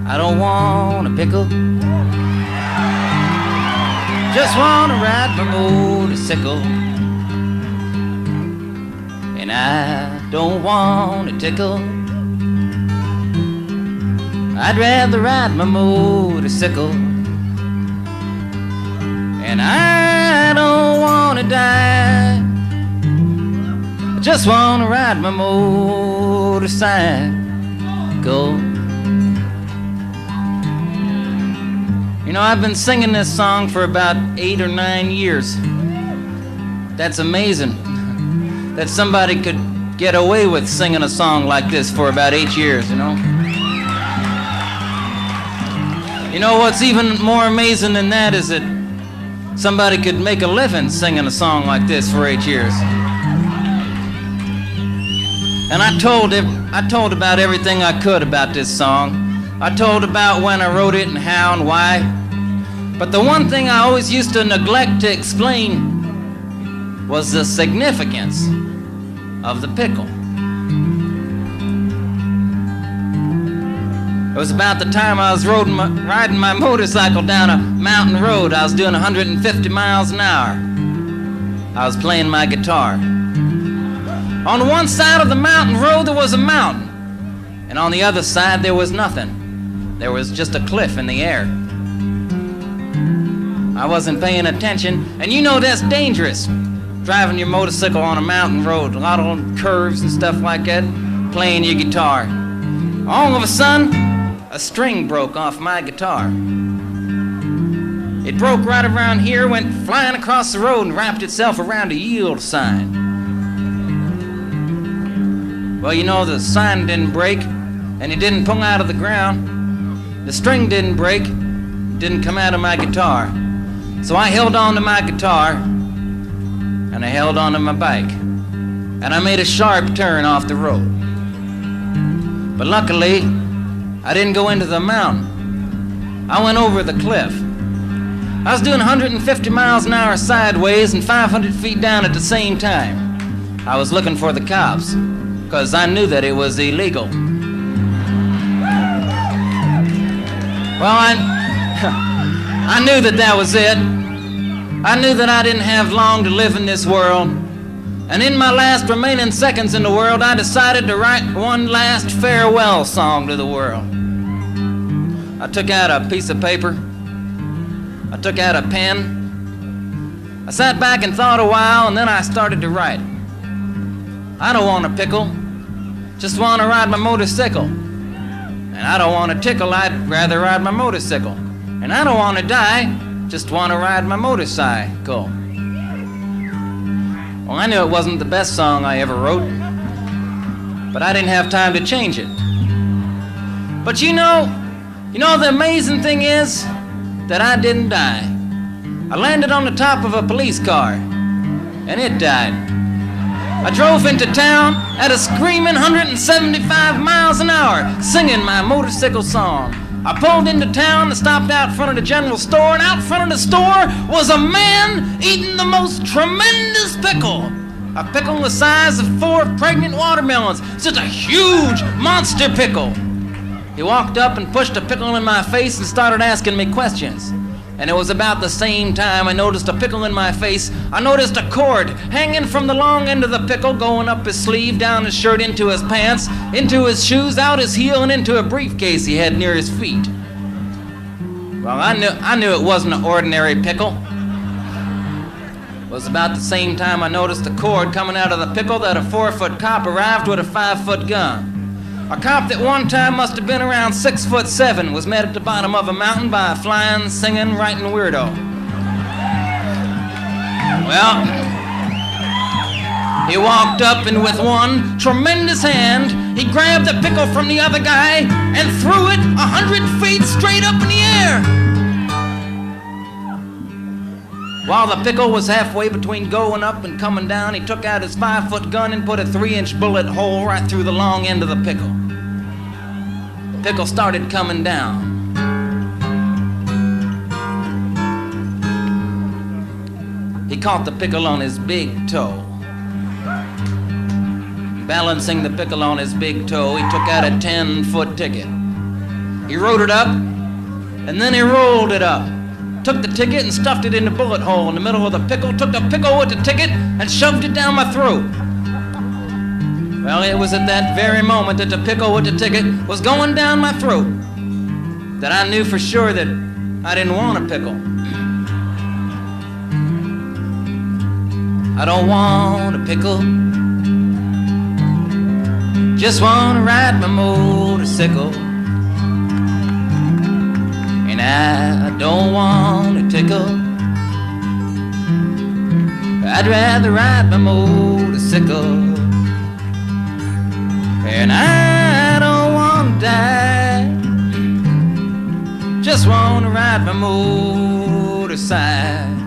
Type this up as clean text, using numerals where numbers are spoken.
I don't want a pickle. Just want to ride my motorcycle. And I don't want a tickle. I'd rather ride my motorcycle. And I don't want to die. I just want to ride my motorcycle. You know, I've been singing this song for about 8 or 9 years. That's amazing that somebody could get away with singing a song like this for about 8 years, you know? You know what's even more amazing than that is that somebody could make a living singing a song like this for 8 years. And I told about everything I could about this song. I told about when I wrote it and how and why. But the one thing I always used to neglect to explain was the significance of the pickle. It was about the time I was riding my motorcycle down a mountain road. I was doing 150 miles an hour. I was playing my guitar. On one side of the mountain road there was a mountain, and on the other side there was nothing. There was just a cliff in the air. I wasn't paying attention, and you know that's dangerous, driving your motorcycle on a mountain road, a lot of curves and stuff like that, playing your guitar. All of a sudden, a string broke off my guitar. It broke right around here, went flying across the road and wrapped itself around a yield sign. Well, you know, the sign didn't break, and it didn't pull out of the ground. The string didn't break, didn't come out of my guitar. So I held on to my guitar, and I held on to my bike, and I made a sharp turn off the road. But luckily, I didn't go into the mountain. I went over the cliff. I was doing 150 miles an hour sideways and 500 feet down at the same time. I was looking for the cops, because I knew that it was illegal. Well, I knew that was it. I knew that I didn't have long to live in this world. And in my last remaining seconds in the world, I decided to write one last farewell song to the world. I took out a piece of paper. I took out a pen. I sat back and thought a while, and then I started to write. I don't want a pickle, just want to ride my motorcycle. And I don't want a tickle, I'd rather ride my motorcycle. And I don't want to die, just want to ride my motorcycle. Well, I knew it wasn't the best song I ever wrote, but I didn't have time to change it. But you know the amazing thing is that I didn't die. I landed on the top of a police car, and it died. I drove into town at a screaming 175 miles an hour, singing my motorcycle song. I pulled into town and stopped out front of the general store, and out front of the store was a man eating the most tremendous pickle. A pickle the size of 4 pregnant watermelons. It's just a huge monster pickle. He walked up and pushed a pickle in my face and started asking me questions. And it was about the same time I noticed a pickle in my face. I noticed a cord hanging from the long end of the pickle, going up his sleeve, down his shirt, into his pants, into his shoes, out his heel, and into a briefcase he had near his feet. Well, I knew it wasn't an ordinary pickle. It was about the same time I noticed a cord coming out of the pickle that a 4-foot cop arrived with a 5-foot gun. A cop that one time must have been around 6'7" was met at the bottom of a mountain by a flying, singing, writing weirdo. Well, he walked up and with one tremendous hand, he grabbed the pickle from the other guy and threw it 100 feet straight up in the air. While the pickle was halfway between going up and coming down, he took out his 5-foot gun and put a 3-inch bullet hole right through the long end of the pickle. The pickle started coming down. He caught the pickle on his big toe. Balancing the pickle on his big toe, he took out a 10-foot ticket. He wrote it up, and then he rolled it up. Took the ticket and stuffed it in the bullet hole in the middle of the pickle, took the pickle with the ticket and shoved it down my throat. Well, it was at that very moment that the pickle with the ticket was going down my throat that I knew for sure that I didn't want a pickle. I don't want a pickle, just want to ride my motorcycle. And I don't want a tickle, I'd rather ride my motorcycle. And I don't want to die, just want to ride my motorcycle.